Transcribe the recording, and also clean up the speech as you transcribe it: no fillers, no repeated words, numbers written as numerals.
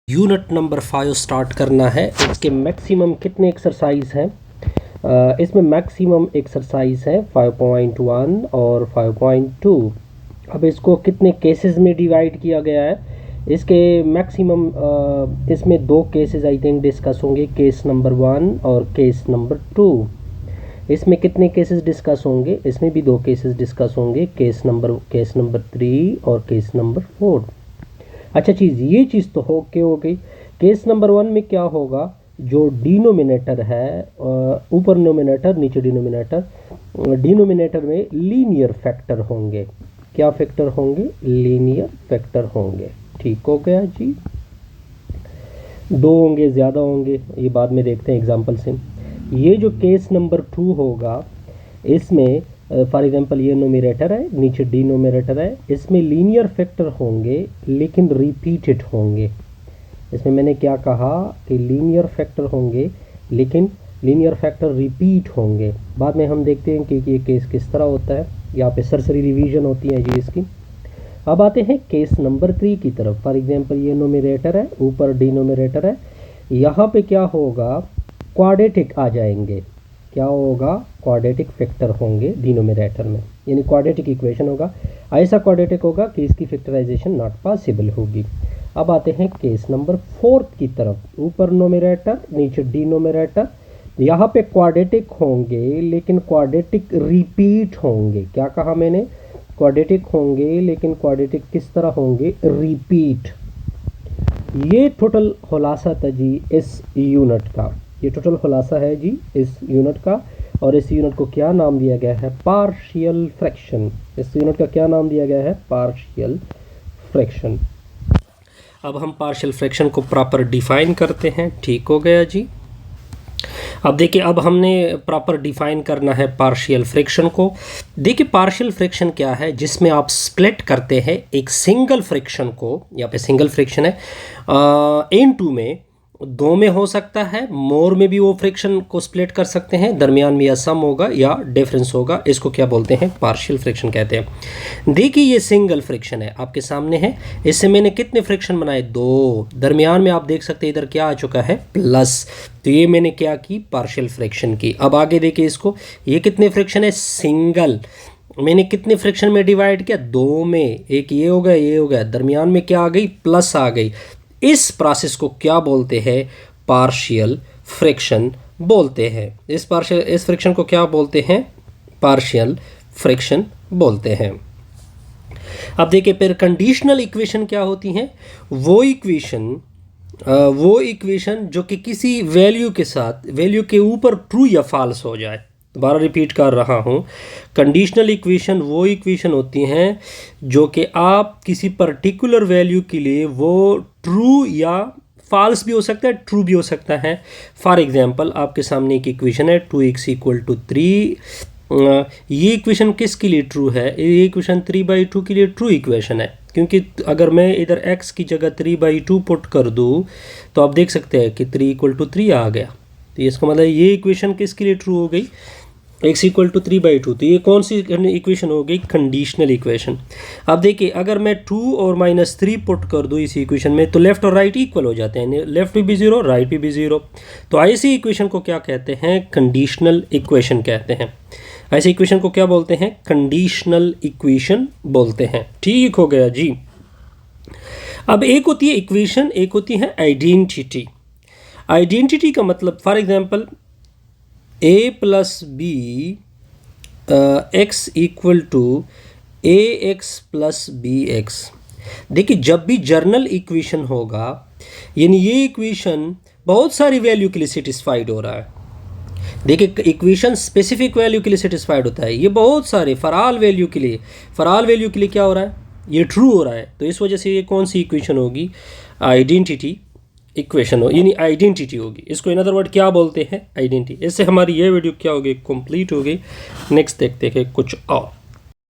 Unit number 5 start करना है। इसके मैक्सिमम कितने एक्सरसाइज हैं? इसमें मैक्सिमम एक्सरसाइज है 5.1 और 5.2। अब इसको कितने केसेस में डिवाइड किया गया है? इसके मैक्सिमम इसमें दो केसेस आई थिंक डिस्कस होंगे, केस नंबर 1 और केस नंबर 2। इसमें कितने केसेस डिस्कस होंगे? इसमें भी दो केसेस डिस्कस होंगे, केस नंबर 3 और केस नंबर 4। अच्छा चीज़ ये चीज़ तो हो गई। केस नंबर 1 में क्या होगा? जो डिनोमिनेटर है, ऊपर नोमिनेटर नीचे डिनोमिनेटर, डिनोमिनेटर में लीनियर फैक्टर होंगे। क्या फैक्टर होंगे? लीनियर फैक्टर होंगे। ठीक हो गया जी। दो होंगे, ज़्यादा होंगे, ये बाद में देखते हैं एग्जाम्पल से। ये जो केस नंबर 2 होगा, इसमें फॉर एग्जांपल ये नोमिनेटर है, नीचे डिनोमिनेटर है, इसमें लीनियर फैक्टर होंगे लेकिन रिपीटेड होंगे। इसमें मैंने क्या कहा कि लीनियर फैक्टर होंगे लेकिन लीनियर फैक्टर रिपीट होंगे। बाद में हम देखते हैं कि ये केस किस तरह होता है। यहाँ पे सरसरी रिवीजन होती है जी इसकी। अब आते हैं केस नंबर 3 की तरफ। फॉर एग्जांपल ये नोमिनेटर है, ऊपर डिनोमिनेटर है, यहाँ पे क्या होगा? क्वाड्रेटिक आ जाएंगे। क्या होगा? क्वाड्रेटिक फैक्टर होंगे डिनोमिनेटर में, यानी क्वाड्रेटिक इक्वेशन होगा। ऐसा क्वाड्रेटिक होगा कि इसकी फैक्टराइजेशन नॉट पॉसिबल होगी। अब आते हैं केस नंबर 4 की तरफ। ऊपर नोमिनेटर नीचे डिनोमिनेटर, यहाँ पे क्वाड्रेटिक होंगे लेकिन क्वाड्रेटिक रिपीट होंगे। क्या कहा मैंने? क्वाड्रेटिक होंगे लेकिन क्वाड्रेटिक किस तरह होंगे? रिपीट। ये टोटल खुलासा था जी इस यूनिट का। ये टोटल खुलासा है जी इस यूनिट का। और इस यूनिट को क्या नाम दिया गया है? Partial fraction. इस यूनिट का क्या नाम दिया गया है? Partial fraction. अब हम पार्शियल फ्रैक्शन को प्रॉपर डिफाइन करते हैं। ठीक हो गया जी। अब देखिए, अब हमने प्रॉपर डिफाइन करना है पार्शियल फ्रैक्शन को। देखिए पार्शियल फ्रैक्शन क्या है? जिसमें आप स्प्लिट करते हैं एक सिंगल फ्रैक्शन को, यहाँ पे सिंगल फ्रैक्शन है, N2 में, दो में हो सकता है, मोर में भी वो फ्रैक्शन को स्प्लिट कर सकते हैं, दरमियान में या सम होगा या डिफरेंस होगा। इसको क्या बोलते हैं? पार्शियल फ्रैक्शन कहते हैं। देखिए ये सिंगल फ्रैक्शन है, आपके सामने है। इससे मैंने कितने फ्रैक्शन बनाए? 2। दरमियान में आप देख सकते हैं इधर क्या आ चुका है? प्लस। तो ये मैंने क्या की? पार्शियल फ्रैक्शन की। अब आगे देखिए इसको, ये कितने फ्रैक्शन है? सिंगल। मैंने कितने फ्रैक्शन में डिवाइड किया? 2 में। एक ये हो गया, ये हो गया, दरमियान में क्या आ गई? प्लस आ गई। इस प्रोसेस को क्या बोलते हैं? पार्शियल फ्रैक्शन बोलते हैं। इस फ्रैक्शन को क्या बोलते हैं? पार्शियल फ्रैक्शन बोलते हैं। अब देखिए फिर कंडीशनल इक्वेशन क्या होती हैं? वो इक्वेशन जो कि किसी वैल्यू के साथ, वैल्यू के ऊपर ट्रू या फॉल्स हो जाए। दोबारा रिपीट कर रहा हूँ, कंडीशनल इक्वेशन वो इक्वेशन होती हैं जो कि आप किसी पर्टिकुलर वैल्यू के लिए वो ट्रू या फॉल्स भी हो सकता है, ट्रू भी हो सकता है। फॉर एग्जांपल आपके सामने एक इक्वेशन है 2x = 3। ये इक्वेशन किसके लिए ट्रू है? ये इक्वेशन 3/2 के लिए ट्रू इक्वेशन है, क्योंकि अगर मैं इधर x की जगह 3/2 पुट कर दूँ तो आप देख सकते हैं कि 3 = 3 आ गया। तो इसका मतलब ये इक्वेशन किसके लिए ट्रू हो गई? x = 3/2। तो ये कौन सी इक्वेशन हो गई? Conditional equation. अब देखिए अगर मैं 2 और -3 पुट कर दूँ इस इक्वेशन में, तो लेफ्ट और राइट इक्वल हो जाते हैं, लेफ्ट भी 0, राइट भी 0। तो ऐसी इक्वेशन को क्या कहते हैं? कंडीशनल इक्वेशन कहते हैं। ऐसी इक्वेशन को क्या बोलते हैं? कंडीशनल इक्वेशन बोलते हैं। ठीक हो गया जी। अब एक होती है इक्वेशन, एक होती है आइडेंटिटी। आइडेंटिटी का मतलब for example a + b x = ax + bx। देखिए जब भी जर्नल इक्वेशन होगा, यानी ये इक्वेशन बहुत सारी वैल्यू के लिए सेटिस्फाइड हो रहा है। देखिए इक्वेशन स्पेसिफिक वैल्यू के लिए सेटिस्फाइड होता है, ये बहुत सारे फॉर ऑल वैल्यू के लिए, क्या हो रहा है? ये ट्रू हो रहा है। तो इस वजह से ये कौन सी इक्वेशन होगी? आइडेंटिटी इक्वेशन हो, यानी आइडेंटिटी होगी। इसको इन अदर वर्ड क्या बोलते हैं? आइडेंटिटी। इससे हमारी ये वीडियो क्या होगी? कंप्लीट होगी। नेक्स्ट देखते हैं कुछ और।